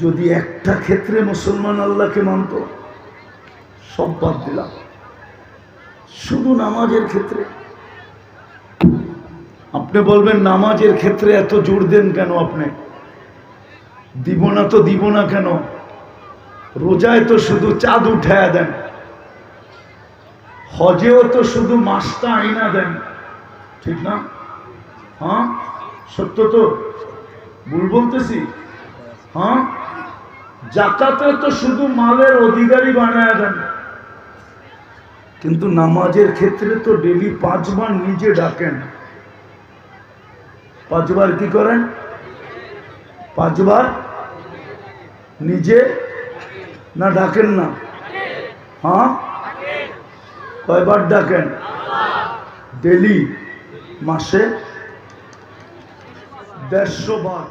যদি একটা ক্ষেত্রে মুসলমান আল্লাহকে মানত, সব বাদ দিলাম, শুধু নামাজের ক্ষেত্রে। আপনি বলবেন নামাজের ক্ষেত্রে এত জোর দেন কেন? আপনি দিব না তো দিব না কেন? রোজায় তো শুধু চাঁদ উঠায়া দেন, হজেও তো শুধু মাসটা আইনা দেন, ঠিক না? হ্যাঁ, সত্য তো? ভুল বলতেছি? হ্যাঁ, জাকাতে তো শুধু মালের অধিকারী বানায় দেন, কিন্তু নামাজের ক্ষেত্রে তো ডেলি 5 বার নিজে ডাকেন। 5 বার কি করেন? 5 বার নিজে না ডাকেন না? হ্যাঁ, কয়বার ডাকেন? ডেলি, মাসে 150 বার।